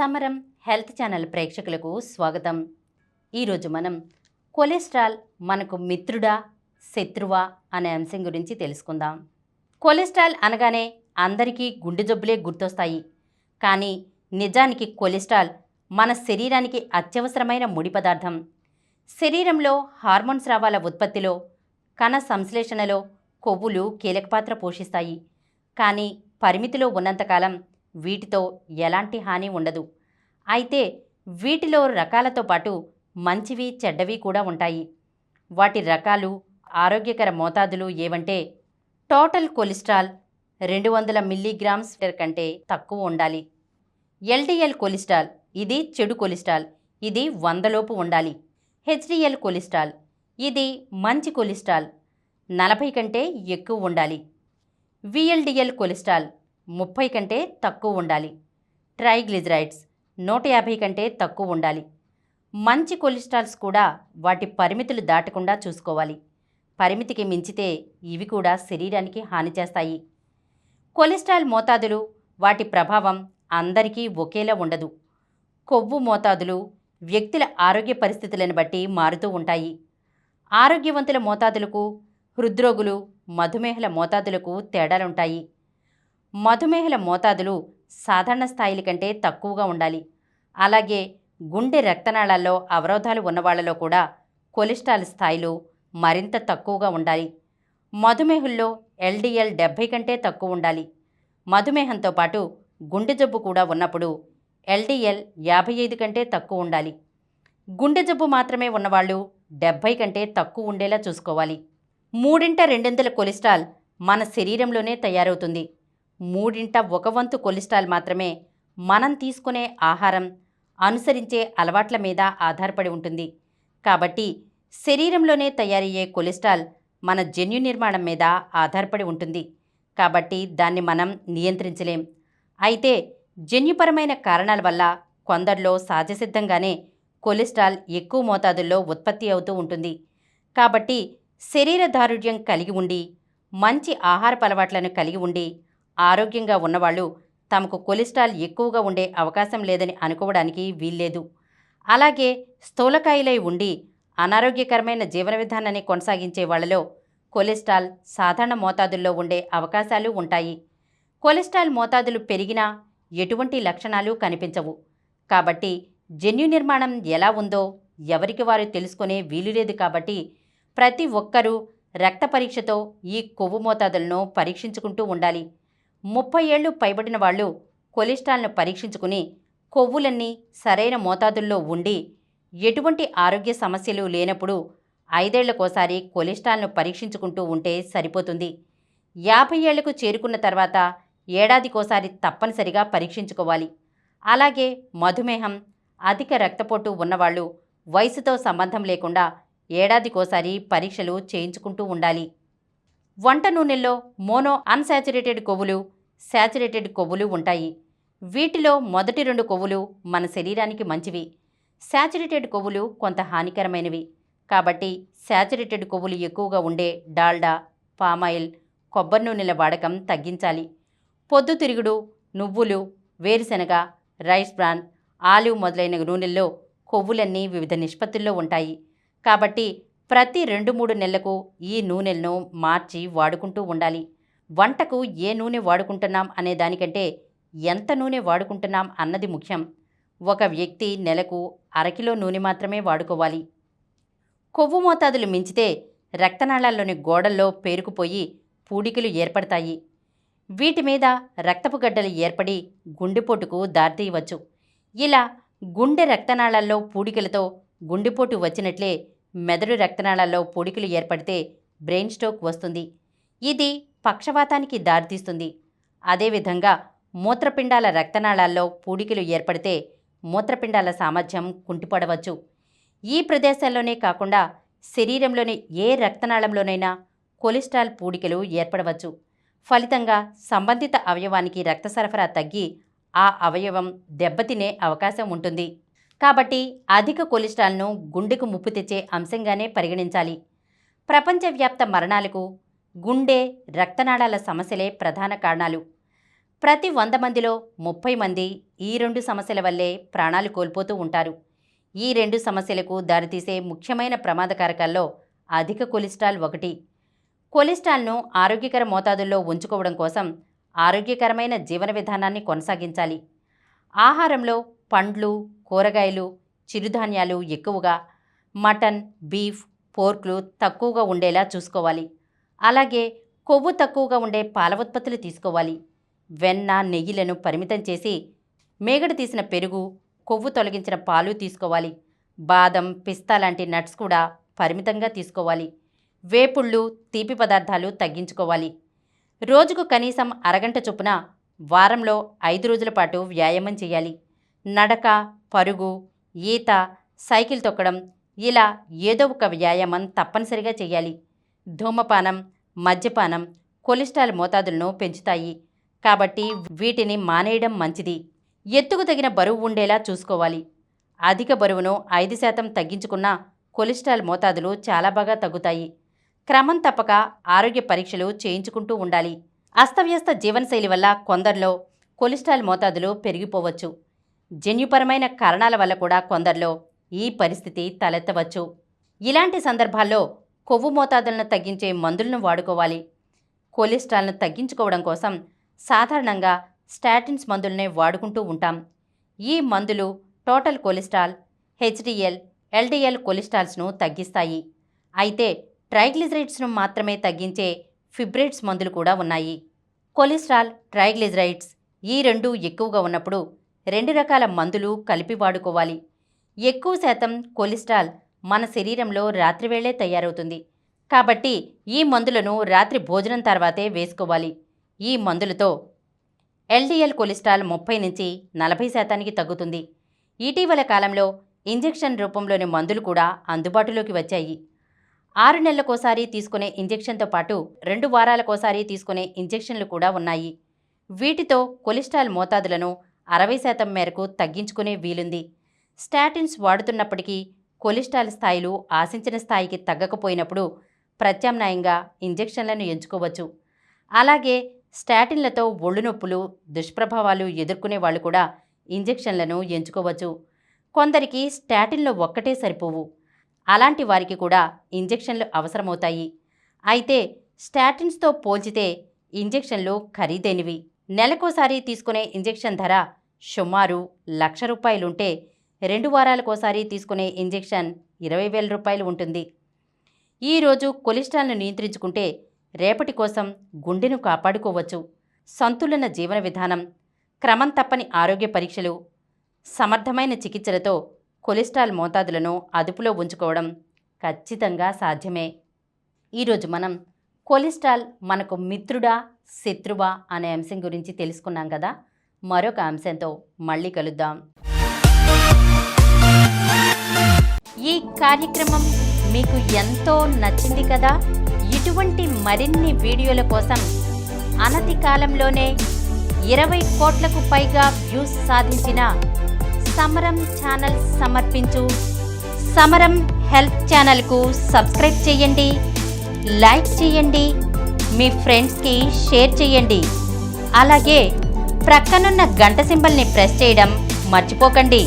సమరం health channel ప్రేక్షకులకు స్వాగతం. ఈరోజు మనం కొలెస్ట్రాల్ మనకు మిత్రుడా శత్రువా అనే అంశం గురించి తెలుసుకుందాం. కొలెస్ట్రాల్ అనగానే అందరికీ గుండె జబ్బులే గుర్తొస్తాయి. కానీ నిజానికి కొలెస్ట్రాల్ మన శరీరానికి అత్యవసరమైన ముడి పదార్థం. శరీరంలో హార్మోన్ స్రావాల ఉత్పత్తిలో, కణ సంశ్లేషణలో కొవ్వులు కీలక పాత్ర పోషిస్తాయి. కానీ పరిమితిలో ఉన్నంతకాలం వీటితో ఎలాంటి హాని ఉండదు. అయితే వీటిలో రకాలతో పాటు మంచివి చెడ్డవి కూడా ఉంటాయి. వాటి రకాలు, ఆరోగ్యకర మోతాదులు ఏవంటే, టోటల్ కొలెస్ట్రాల్ 200 మిల్లీగ్రామ్స్ కంటే తక్కువ ఉండాలి. ఎల్డిఎల్ కొలెస్ట్రాల్ ఇది చెడు కొలెస్ట్రాల్, ఇది 100 లోపు ఉండాలి. హెచ్డిఎల్ కొలెస్ట్రాల్ ఇది మంచి కొలెస్ట్రాల్, 40 కంటే ఎక్కువ ఉండాలి. విఎల్డిఎల్ కొలెస్ట్రాల్ 30 కంటే తక్కువ ఉండాలి. ట్రైగ్లిజరైడ్స్ 150 కంటే తక్కువ ఉండాలి. మంచి కొలెస్ట్రాల్స్ కూడా వాటి పరిమితులు దాటకుండా చూసుకోవాలి. పరిమితికి మించితే ఇవి కూడా శరీరానికి హాని చేస్తాయి. కొలెస్ట్రాల్ మోతాదులు, వాటి ప్రభావం అందరికీ ఒకేలా ఉండదు. కొవ్వు మోతాదులు వ్యక్తుల ఆరోగ్య పరిస్థితులను బట్టి మారుతూ ఉంటాయి. ఆరోగ్యవంతుల మోతాదులకు, హృద్రోగులు, మధుమేహుల మోతాదులకు తేడాలుంటాయి. మధుమేహుల మోతాదులు సాధారణ స్థాయిల కంటే తక్కువగా ఉండాలి. అలాగే గుండె రక్తనాళాల్లో అవరోధాలు ఉన్నవాళ్లలో కూడా కొలెస్ట్రాల్ స్థాయిలు మరింత తక్కువగా ఉండాలి. మధుమేహుల్లో ఎల్డిఎల్ 70 కంటే తక్కువ ఉండాలి. మధుమేహంతో పాటు గుండె జబ్బు కూడా ఉన్నప్పుడు ఎల్డిఎల్ 55 కంటే తక్కువ ఉండాలి. గుండె జబ్బు మాత్రమే ఉన్నవాళ్ళు 70 కంటే తక్కువ ఉండేలా చూసుకోవాలి. 3/2 కొలెస్ట్రాల్ మన శరీరంలోనే తయారవుతుంది. 1/3 కొలెస్ట్రాల్ మాత్రమే మనం తీసుకునే ఆహారం, అనుసరించే అలవాట్ల మీద ఆధారపడి ఉంటుంది. కాబట్టి శరీరంలోనే తయారయ్యే కొలెస్ట్రాల్ మన జన్యు నిర్మాణం మీద ఆధారపడి ఉంటుంది. కాబట్టి దాన్ని మనం నియంత్రించలేం. అయితే జన్యుపరమైన కారణాల వల్ల కొందరిలో సహజసిద్ధంగానే కొలెస్ట్రాల్ ఎక్కువ మోతాదుల్లో ఉత్పత్తి అవుతూ ఉంటుంది. కాబట్టి శరీర దారుఢ్యం కలిగి ఉండి, మంచి ఆహారపు అలవాట్లను కలిగి ఉండి ఆరోగ్యంగా ఉన్నవాళ్ళు తమకు కొలెస్ట్రాల్ ఎక్కువగా ఉండే అవకాశం లేదని అనుకోవడానికి వీల్లేదు. అలాగే స్థూలకాయులై ఉండి అనారోగ్యకరమైన జీవన విధానాన్ని కొనసాగించే వాళ్లలో కొలెస్ట్రాల్ సాధారణ మోతాదుల్లో ఉండే అవకాశాలు ఉంటాయి. కొలెస్ట్రాల్ మోతాదులు పెరిగినా ఎటువంటి లక్షణాలు కనిపించవు. కాబట్టి జన్యు నిర్మాణం ఎలా ఉందో ఎవరికి వారు తెలుసుకునే వీలులేదు. కాబట్టి ప్రతి ఒక్కరూ రక్త పరీక్షతో ఈ కొవ్వు మోతాదులను పరీక్షించుకుంటూ ఉండాలి. 30 ఏళ్లు పైబడిన వాళ్ళు కొలెస్ట్రాల్ను పరీక్షించుకుని కొవ్వులన్నీ సరైన మోతాదుల్లో ఉండి ఎటువంటి ఆరోగ్య సమస్యలు లేనప్పుడు 5 ఏళ్లకోసారి కొలెస్ట్రాల్ను పరీక్షించుకుంటూ ఉంటే సరిపోతుంది. 50 ఏళ్లకు చేరుకున్న తర్వాత ఏడాదికోసారి తప్పనిసరిగా పరీక్షించుకోవాలి. అలాగే మధుమేహం, అధిక రక్తపోటు ఉన్నవాళ్ళు వయసుతో సంబంధం లేకుండా ఏడాదికోసారి పరీక్షలు చేయించుకుంటూ ఉండాలి. వంట నూనెల్లో మోనో అన్సాచురేటెడ్ కొవ్వులు, శాచురేటెడ్ కొవ్వులు ఉంటాయి. వీటిలో మొదటి 2 కొవ్వులు మన శరీరానికి మంచివి. శాచురేటెడ్ కొవ్వులు కొంత హానికరమైనవి. కాబట్టి శాచురేటెడ్ కొవ్వులు ఎక్కువగా ఉండే డాల్డా, పామాయిల్, కొబ్బరి నూనెల వాడకం తగ్గించాలి. పొద్దుతిరుగుడు, నువ్వులు, వేరుశెనగ, రైస్ బ్రాన్, ఆలివ్ మొదలైన నూనెల్లో కొవ్వులన్నీ వివిధ నిష్పత్తుల్లో ఉంటాయి. కాబట్టి ప్రతి 2-3 నెలలకు ఈ నూనెలను మార్చి వాడుకుంటూ ఉండాలి. వంటకు ఏ నూనె వాడుకుంటున్నాం అనే దానికంటే ఎంత నూనె వాడుకుంటున్నాం అన్నది ముఖ్యం. ఒక వ్యక్తి నెలకు అరకిలో నూనె మాత్రమే వాడుకోవాలి. కొవ్వు మోతాదులు మించితే రక్తనాళాల్లోని గోడల్లో పేరుకుపోయి పూడికలు ఏర్పడతాయి. వీటి మీద రక్తపు గడ్డలు ఏర్పడి గుండెపోటుకు దారితీయవచ్చు. ఇలా గుండె రక్తనాళాల్లో పూడికలతో గుండెపోటు వచ్చినట్లే మెదడు రక్తనాళాల్లో పూడికలు ఏర్పడితే బ్రెయిన్ స్ట్రోక్ వస్తుంది. ఇది పక్షవాతానికి దారితీస్తుంది. అదేవిధంగా మూత్రపిండాల రక్తనాళాల్లో పూడికలు ఏర్పడితే మూత్రపిండాల సామర్థ్యం కుంటిపడవచ్చు. ఈ ప్రదేశాల్లోనే కాకుండా శరీరంలోని ఏ రక్తనాళంలోనైనా కొలెస్ట్రాల్ పూడికలు ఏర్పడవచ్చు. ఫలితంగా సంబంధిత అవయవానికి రక్త సరఫరా తగ్గి ఆ అవయవం దెబ్బతినే అవకాశం ఉంటుంది. కాబట్టి అధిక కొలెస్ట్రాల్ను గుండెకు ముప్పు తెచ్చే అంశంగానే పరిగణించాలి. ప్రపంచవ్యాప్త మరణాలకు గుండె, రక్తనాళాల సమస్యలే ప్రధాన కారణాలు. ప్రతి 100 మందిలో 30 మంది ఈ 2 సమస్యల వల్లే ప్రాణాలు కోల్పోతూ ఉంటారు. ఈ 2 సమస్యలకు దారితీసే ముఖ్యమైన ప్రమాదకారకాల్లో అధిక కొలెస్ట్రాల్ ఒకటి. కొలెస్ట్రాల్ను ఆరోగ్యకర మోతాదుల్లో ఉంచుకోవడం కోసం ఆరోగ్యకరమైన జీవన విధానాన్ని కొనసాగించాలి. ఆహారంలో పండ్లు, కూరగాయలు, చిరుధాన్యాలు ఎక్కువగా, మటన్, బీఫ్, పోర్క్లు తక్కువగా ఉండేలా చూసుకోవాలి. అలాగే కొవ్వు తక్కువగా ఉండే పాల ఉత్పత్తులు తీసుకోవాలి. వెన్న, నెయ్యిలను పరిమితం చేసి మేగడ తీసిన పెరుగు, కొవ్వు తొలగించిన పాలు తీసుకోవాలి. బాదం, పిస్తా లాంటి నట్స్ కూడా పరిమితంగా తీసుకోవాలి. వేపుళ్ళు, తీపి పదార్థాలు తగ్గించుకోవాలి. రోజుకు కనీసం అరగంట చొప్పున వారంలో 5 రోజుల పాటు వ్యాయామం చేయాలి. నడక, పరుగు, ఈత, సైకిల్ తొక్కడం ఇలా ఏదో ఒక వ్యాయామం తప్పనిసరిగా చేయాలి. ధూమపానం, మద్యపానం కొలెస్ట్రాల్ మోతాదులను పెంచుతాయి కాబట్టి వీటిని మానేయడం మంచిది. ఎత్తుకు తగిన బరువు ఉండేలా చూసుకోవాలి. అధిక బరువును 5% తగ్గించుకున్నా కొలెస్ట్రాల్ మోతాదులు చాలా బాగా తగ్గుతాయి. క్రమం తప్పక ఆరోగ్య పరీక్షలు చేయించుకుంటూ ఉండాలి. అస్తవ్యస్త జీవనశైలి వల్ల కొందరిలో కొలెస్ట్రాల్ మోతాదులు పెరిగిపోవచ్చు. జన్యుపరమైన కారణాల వల్ల కూడా కొందరిలో ఈ పరిస్థితి తలెత్తవచ్చు. ఇలాంటి సందర్భాల్లో కొవ్వు మోతాదులను తగ్గించే మందులను వాడుకోవాలి. కొలెస్ట్రాల్ను తగ్గించుకోవడం కోసం సాధారణంగా స్టాటిన్స్ మందులనే వాడుకుంటూ ఉంటాం. ఈ మందులు టోటల్ కొలెస్ట్రాల్, హెచ్డిఎల్, ఎల్డిఎల్ కొలెస్ట్రాల్స్ను తగ్గిస్తాయి. అయితే ట్రైగ్లిజరైడ్స్ను మాత్రమే తగ్గించే ఫిబ్రేట్స్ మందులు కూడా ఉన్నాయి. కొలెస్ట్రాల్, ట్రైగ్లిజరైడ్స్ ఈ 2 ఎక్కువగా ఉన్నప్పుడు 2 రకాల మందులు కలిపి వాడుకోవాలి. ఎక్కువ శాతం కొలెస్ట్రాల్ మన శరీరంలో రాత్రివేళే తయారవుతుంది కాబట్టి ఈ మందులను రాత్రి భోజనం తర్వాతే వేసుకోవాలి. ఈ మందులతో ఎల్డిఎల్ కొలెస్ట్రాల్ 30 నుంచి 40% తగ్గుతుంది. ఇటీవల కాలంలో ఇంజెక్షన్ రూపంలోని మందులు కూడా అందుబాటులోకి వచ్చాయి. 6 నెలలకోసారి తీసుకునే ఇంజెక్షన్తో పాటు 2 వారాలకోసారి తీసుకునే ఇంజెక్షన్లు కూడా ఉన్నాయి. వీటితో కొలెస్ట్రాల్ మోతాదులను 60% మేరకు తగ్గించుకునే వీలుంది. స్టాటిన్స్ వాడుతున్నప్పటికీ కొలెస్ట్రాల్ స్థాయిలు ఆశించిన స్థాయికి తగ్గకపోయినప్పుడు ప్రత్యామ్నాయంగా ఇంజెక్షన్లను ఎంచుకోవచ్చు. అలాగే స్టాటిన్లతో ఒళ్ళు నొప్పులు, దుష్ప్రభావాలు ఎదుర్కొనే వాళ్ళు కూడా ఇంజెక్షన్లను ఎంచుకోవచ్చు. కొందరికి స్టాటిన్లు ఒక్కటే సరిపోవు. అలాంటి వారికి కూడా ఇంజెక్షన్లు అవసరమవుతాయి. అయితే స్టాటిన్స్తో పోల్చితే ఇంజెక్షన్లు ఖరీదైనవి. నెలకోసారి తీసుకునే ఇంజెక్షన్ ధర సుమారు ₹1,00,000 ఉంటే 2 వారాలకోసారి తీసుకునే ఇంజెక్షన్ ₹20,000 ఉంటుంది. ఈరోజు కొలెస్ట్రాల్ను నియంత్రించుకుంటే రేపటి కోసం గుండెను కాపాడుకోవచ్చు. సంతులన జీవన విధానం, క్రమం తప్పని ఆరోగ్య పరీక్షలు, సమర్థమైన చికిత్సలతో కొలెస్ట్రాల్ మోతాదులను అదుపులో ఉంచుకోవడం ఖచ్చితంగా సాధ్యమే. ఈరోజు మనం కొలెస్ట్రాల్ మనకు మిత్రుడా, శత్రువా అనే అంశం గురించి తెలుసుకున్నాం కదా. మరొక అంశంతో మళ్ళీ కలుద్దాం. ఈ కార్యక్రమం మీకు ఎంతో నచ్చింది కదా. ఇటువంటి మరిన్ని వీడియోల కోసం అనతి కాలంలోనే 20 కోట్లకు పైగా వ్యూస్ సాధించిన సమరం ఛానల్ సమర్పించు సమరం హెల్త్ ఛానల్కు సబ్స్క్రైబ్ చేయండి, లైక్ చేయండి, మీ ఫ్రెండ్స్కి షేర్ చేయండి. అలాగే ప్రక్కనున్న గంట సింబల్ని ప్రెస్ చేయడం మర్చిపోకండి.